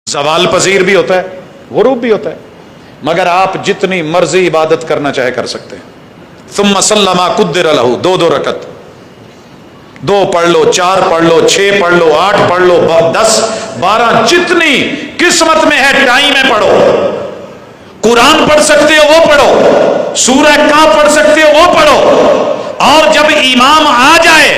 زوال پذیر بھی ہوتا ہے، غروب بھی ہوتا ہے، مگر آپ جتنی مرضی عبادت کرنا چاہے کر سکتے ہیں۔ ثم سلم قدر له، دو رکعت، 2 پڑھ لو، 4 پڑھ لو، 6 پڑھ لو، 8 پڑھ لو، 10 12 جتنی قسمت میں ہے ٹائم میں پڑھو۔ قرآن پڑھ سکتے ہو وہ پڑھو، سورہ کہف پڑھ سکتے ہو وہ پڑھو، اور جب امام آ جائے،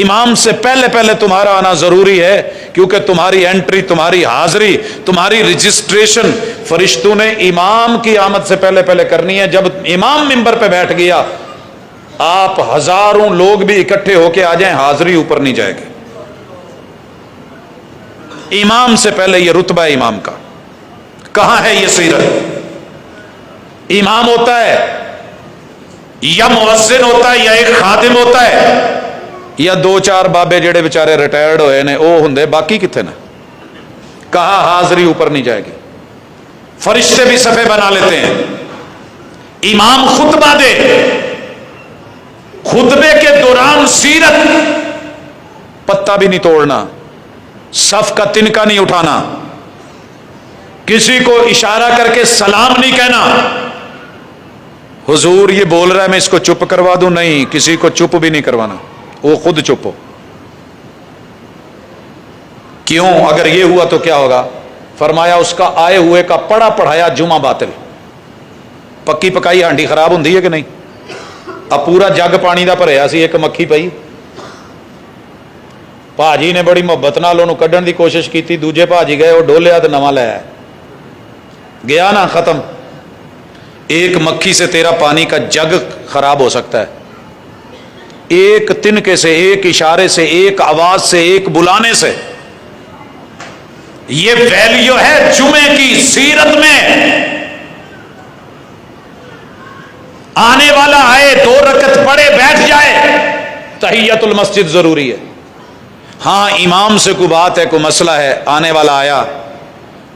امام سے پہلے تمہارا آنا ضروری ہے، کیونکہ تمہاری انٹری، تمہاری حاضری، تمہاری رجسٹریشن فرشتوں نے امام کی آمد سے پہلے کرنی ہے۔ جب امام منبر پہ بیٹھ گیا، آپ ہزاروں لوگ بھی اکٹھے ہو کے آ جائیں، حاضری اوپر نہیں جائے گی۔ امام سے پہلے یہ رتبہ ہے امام کا۔ کہاں ہے یہ سیرت؟ امام ہوتا ہے یا مؤذن ہوتا ہے یا ایک خادم ہوتا ہے یا 2-4 بابے جڑے بیچارے ریٹائرڈ ہوئے نے وہ ہوں، باقی کتنے نا؟ کہاں حاضری اوپر نہیں جائے گی؟ فرشتے بھی صفے بنا لیتے ہیں۔ امام خطبہ دے، خطبے کے دوران سیرت، پتہ بھی نہیں توڑنا، صف کا تنکا نہیں اٹھانا، کسی کو اشارہ کر کے سلام نہیں کہنا، حضور یہ بول رہا ہے میں اس کو چپ کروا دوں، نہیں، کسی کو چپ بھی نہیں کروانا، وہ خود چپ ہو۔ کیوں؟ اگر یہ ہوا تو کیا ہوگا؟ فرمایا اس کا آئے ہوئے کا پڑھا پڑھایا جمعہ باطل۔ پکی پکائی ہانڈی خراب ہوندی ہے کہ نہیں؟ اب پورا جگ پانی دا بھریا سی، ایک مکھی پئی، پاجی نے بڑی محبت نال انہوں کڈن دی کوشش کی، دوجے پاجی گئے، وہ ڈولیا تو نواں لے آیا، گیا نا، ختم۔ ایک مکھی سے تیرا پانی کا جگ خراب ہو سکتا ہے، ایک تنکے سے، ایک اشارے سے، ایک آواز سے، ایک بلانے سے۔ یہ ویلیو ہے جمعے کی سیرت میں۔ آنے والا آئے، 2 رکعت پڑھے، بیٹھ جائے، تحیت المسجد ضروری ہے۔ ہاں امام سے کوئی بات ہے، کوئی مسئلہ ہے، آنے والا آیا،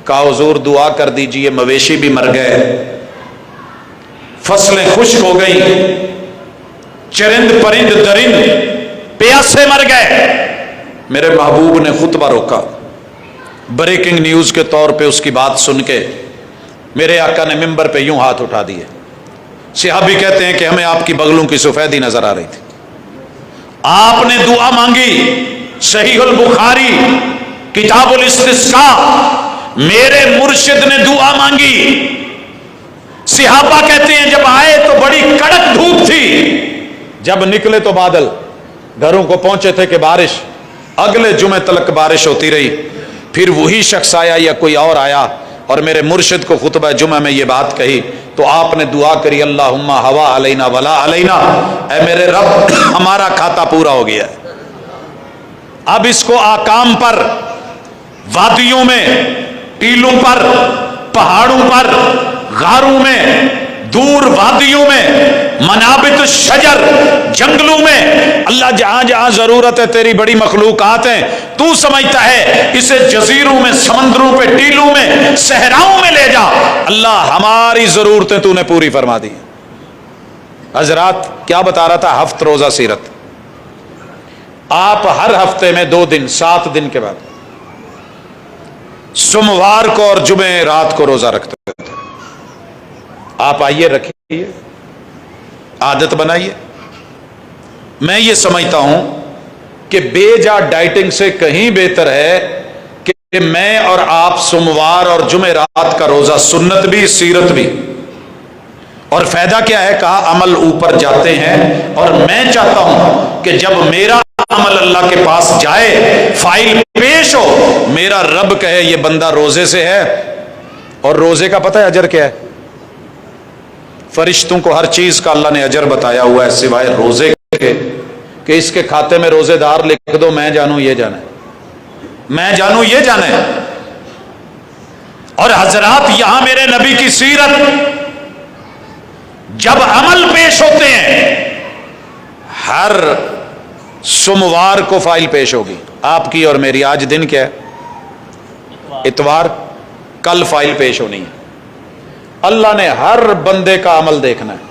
کہا حضور دعا کر دیجئے، مویشی بھی مر گئے، فصلیں خشک ہو گئی، چرند پرند درند پیاسے مر گئے۔ میرے محبوب نے خطبہ روکا، بریکنگ نیوز کے طور پہ اس کی بات سن کے میرے آقا نے منبر پہ یوں ہاتھ اٹھا دیے۔ صحابی کہتے ہیں کہ ہمیں آپ کی بغلوں کی سفیدی نظر آ رہی تھی۔ آپ نے دعا مانگی، صحیح البخاری کتاب الاستسقاء، میرے مرشد نے دعا مانگی۔ صحابہ کہتے ہیں جب آئے تو بڑی کڑک دھوپ تھی، جب نکلے تو بادل، گھروں کو پہنچے تھے کہ بارش، اگلے جمعے تلک بارش ہوتی رہی۔ پھر وہی شخص آیا یا کوئی اور آیا اور میرے مرشد کو خطبہ جمعہ میں یہ بات کہی تو آپ نے دعا کری، اللہم ہوا علینا ولا علینا، اے میرے رب ہمارا کھاتا پورا ہو گیا ہے۔ اب اس کو آکام پر، وادیوں میں، ٹیلوں پر، پہاڑوں پر، غاروں میں، دور وادیوں میں، منابت الشجر، جنگلوں میں، اللہ جہاں جہاں ضرورت ہے، تیری بڑی مخلوقات ہیں، تو سمجھتا ہے، اسے جزیروں میں، سمندروں پہ، ٹیلوں میں، صحراؤں میں لے جا، اللہ ہماری ضرورتیں تو نے پوری فرما دی۔ حضرات کیا بتا رہا تھا؟ ہفت روزہ سیرت۔ آپ ہر ہفتے میں 2 دن، 7 دن کے بعد سوموار کو اور جمعے رات کو روزہ رکھتے تھے۔ آپ آئیے، رکھیے، عادت بنائیے۔ میں یہ سمجھتا ہوں کہ بے جا ڈائٹنگ سے کہیں بہتر ہے کہ میں اور آپ سوموار اور جمعے رات کا روزہ، سنت بھی سیرت بھی۔ اور فائدہ کیا ہے؟ کہا عمل اوپر جاتے ہیں، اور میں چاہتا ہوں کہ جب میرا عمل اللہ کے پاس جائے، فائل پیش ہو، میرا رب کہے یہ بندہ روزے سے ہے۔ اور روزے کا پتہ ہے اجر کیا ہے؟ فرشتوں کو ہر چیز کا اللہ نے اجر بتایا ہوا ہے سوائے روزے کے، کہ اس کے کھاتے میں روزے دار لکھ دو، میں جانوں یہ جانا ہے، میں جانوں یہ جانا ہے۔ اور حضرات یہاں میرے نبی کی سیرت، جب عمل پیش ہوتے ہیں، ہر سوموار کو فائل پیش ہوگی آپ کی اور میری۔ آج دن کیا ہے؟ اتوار، کل فائل پیش ہونی ہے۔ اللہ نے ہر بندے کا عمل دیکھنا ہے،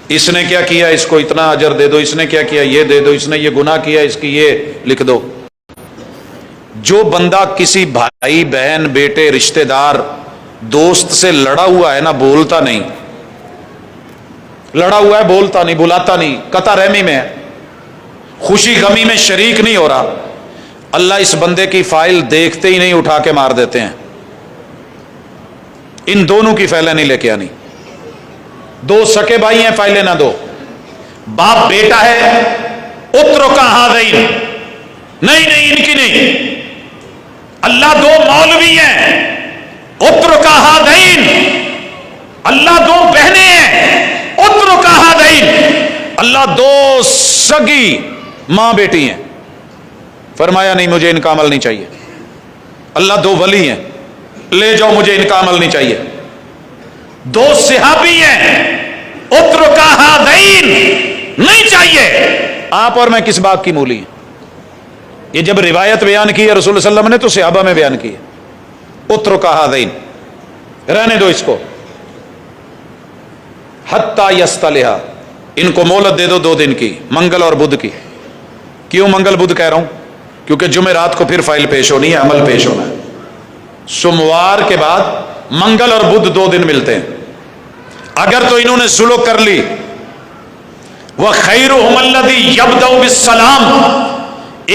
اس نے کیا کیا، اس کو اتنا اجر دے دو، اس نے کیا کیا یہ دے دو، اس نے یہ گناہ کیا، اس کی یہ لکھ دو۔ جو بندہ کسی بھائی بہن بیٹے رشتہ دار دوست سے لڑا ہوا ہے نا، بولتا نہیں، لڑا ہوا ہے بولتا نہیں، بلاتا نہیں، قطع رحمی میں ہے، خوشی غمی میں شریک نہیں ہو رہا، اللہ اس بندے کی فائل دیکھتے ہی نہیں اٹھا کے مار دیتے ہیں۔ ان دونوں کی فائلیں نہیں لے کے آنی۔ دو سکے بھائی ہیں، فائلیں نہ دو۔ باپ بیٹا ہے، اترکا ہذین، نہیں ان کی نہیں۔ اللہ دو مولوی ہیں، اترکا ہذین۔ اللہ دو بہنیں ہیں، اترکا ہذین۔ اللہ دو سگی ماں بیٹی ہیں، فرمایا نہیں مجھے ان کا عمل نہیں چاہیے۔ اللہ دو ولی ہیں، لے جاؤ مجھے ان کا عمل نہیں چاہیے۔ دو صحابی ہیں، اترکا ہذین، نہیں چاہیے۔ آپ اور میں کس بات کی مولی ہیں؟ یہ جب روایت بیان کی ہے رسول اللہ صلی اللہ علیہ وسلم نے تو صحابہ میں بیان کی ہے، اترکا ہذین، رہنے دو اس کو، حتی یصطلحا، ان کو مہلت دے دو 2 دن کی، منگل اور بدھ کی۔ کیوں منگل بدھ کہہ رہا ہوں؟ کیونکہ جمعرات کو پھر فائل پیش ہونی ہے، عمل پیش ہونا ہے۔ سوموار کے بعد منگل اور بدھ 2 دن ملتے ہیں۔ اگر تو انہوں نے سلوک کر لی، وَخَيْرُهُمَ الَّذِي يَبْدَأُ بِالسَّلَامِ،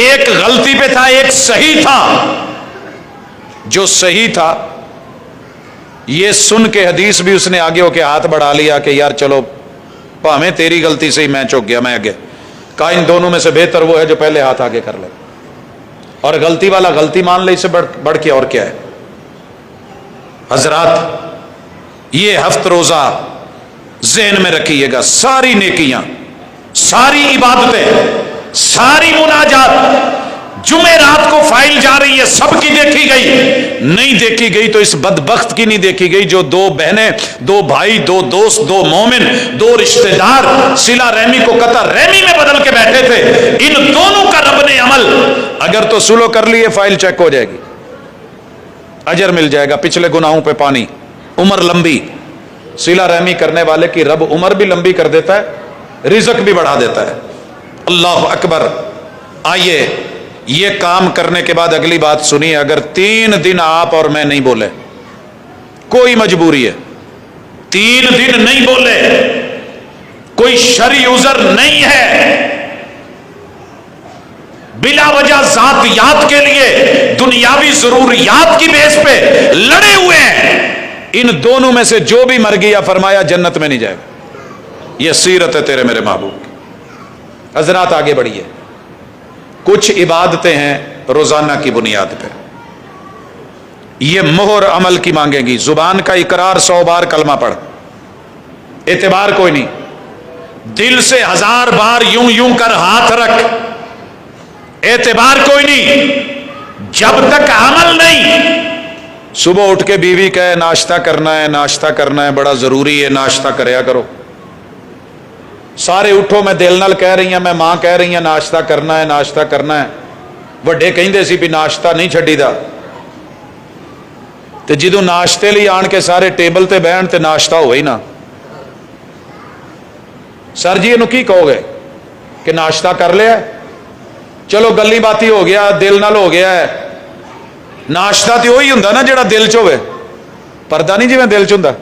ایک غلطی پہ تھا، ایک صحیح تھا۔ جو صحیح تھا یہ سن کے حدیث بھی اس نے آگے ہو کے ہاتھ بڑھا لیا کہ یار چلو ہمیں تیری غلطی سے ہی میں چوک گیا، میں آگے۔ کہا ان دونوں میں سے بہتر وہ ہے جو پہلے ہاتھ آگے کر لے، اور غلطی والا غلطی مان لے، اس سے بڑھ کے اور کیا ہے؟ حضرات یہ ہفت روزہ ذہن میں رکھیے گا، ساری نیکیاں، ساری عبادتیں، ساری مناجات جمعرات کو فائل جا رہی ہے، سب کی دیکھی گئی، نہیں دیکھی گئی تو اس بدبخت کی نہیں دیکھی گئی جو 2 بہنیں، 2 بھائی، 2 دوست، 2 مومن، 2 رشتہ دار صلہ رحمی کو قطع رحمی میں بدل کے بیٹھے تھے۔ ان دونوں کا رب نے عمل اگر تو سلو کر لیے، فائل چیک ہو جائے گی، اجر مل جائے گا، پچھلے گناہوں پہ پانی، عمر لمبی۔ صلہ رحمی کرنے والے کی رب عمر بھی لمبی کر دیتا ہے، رزق بھی بڑھا دیتا ہے۔ اللہ اکبر۔ آئیے یہ کام کرنے کے بعد اگلی بات سنیے، اگر 3 دن آپ اور میں نہیں بولے، کوئی مجبوری ہے، 3 دن نہیں بولے، کوئی شرعی عذر نہیں ہے، بلا وجہ ذاتیات کے لیے دنیاوی ضروریات کی بیس پہ لڑے ہوئے ہیں، ان دونوں میں سے جو بھی مر گیا فرمایا جنت میں نہیں جائے گا۔ یہ سیرت ہے تیرے میرے محبوب کی۔ حضرات آگے بڑھیے، کچھ عبادتیں ہیں روزانہ کی بنیاد پہ، یہ مہر عمل کی مانگیں گی۔ زبان کا اقرار 100 بار کلمہ پڑھ، اعتبار کوئی نہیں، دل سے 1000 بار یوں کر ہاتھ رکھ، اعتبار کوئی نہیں، جب تک عمل نہیں۔ صبح اٹھ کے بیوی کہے ناشتہ کرنا ہے، ناشتہ کرنا ہے، بڑا ضروری ہے، ناشتہ کریا کرو۔ سارے اٹھو، میں دل نال کہہ رہی ہیں، میں ماں کہہ رہی ہیں ناشتہ کرنا ہے، ناشتہ کرنا ہے۔ وڈے کہندے سی بھی ناشتہ نہیں چھڈی دا، تے جدوں ناشتے لئی آن کے سارے ٹیبل تے بہن تے ناشتہ ہوئے ہی نا۔ سر جی اینو کی کہو گے کہ ناشتہ کر لیا، چلو گلی باتی ہو گیا، دل نال ہو گیا ہے۔ ناشتہ تے وہی ہوندا نا جڑا دل چ ہوئے، پردہ نہیں جویں دل چ ہوندا۔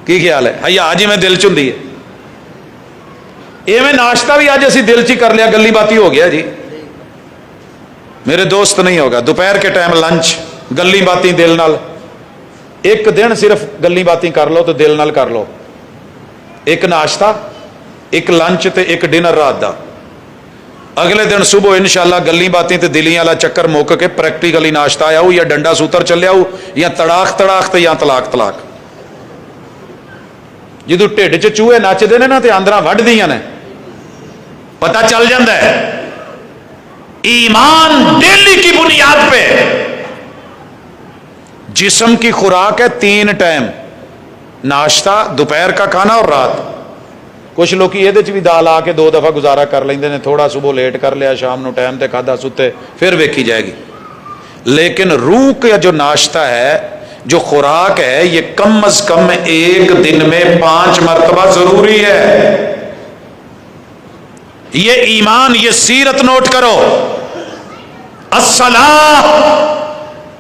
کی خیال ہے؟ حیا جویں دل چ ہوندی ہے، ایویں ناشتہ بھی اج اسی دل چ ہی کر لیا، گلی باتی ہو گیا جی۔ میرے دوست نہیں ہوگا، دوپہر کے ٹائم لنچ گلی باتی دل نال، ایک دن صرف گلی باتی کر لو تو دل نال کر لو، ایک ناشتہ، ایک لنچ تے ایک ڈنر رات دا۔ اگلے دن صبح انشاءاللہ گلی باتی تے دلیاں والا چکر موک کے پریکٹیکلی ناشتہ آیا ہو، یا ڈنڈا سوتر چلیا ہو، یا تڑاخ تے یا طلاق۔ جدو ٹھڈ چ چوہے نچدے نے نا تے آندراں وڈ دیاں نے، پتہ چل جاتا ہے۔ ایمان ڈیلی کی بنیاد پہ، جسم کی خوراک ہے 3 ٹائم، ناشتہ، دوپہر کا کھانا اور رات۔ کچھ لوگ یہ بھی دال آ کے 2 دفعہ گزارا کر لیندے نے، تھوڑا صبح لیٹ کر لیا، شام نو ٹائم تے کھادا ستے، پھر ویکھی جائے گی۔ لیکن روح کا جو ناشتہ ہے، جو خوراک ہے، یہ کم از کم ایک دن میں 5 مرتبہ ضروری ہے۔ یہ ایمان، یہ سیرت نوٹ کرو۔ الصلاۃ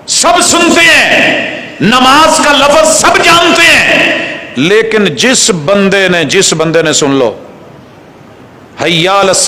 سب سنتے ہیں، نماز کا لفظ سب جانتے ہیں، لیکن جس بندے نے سن لو حی علی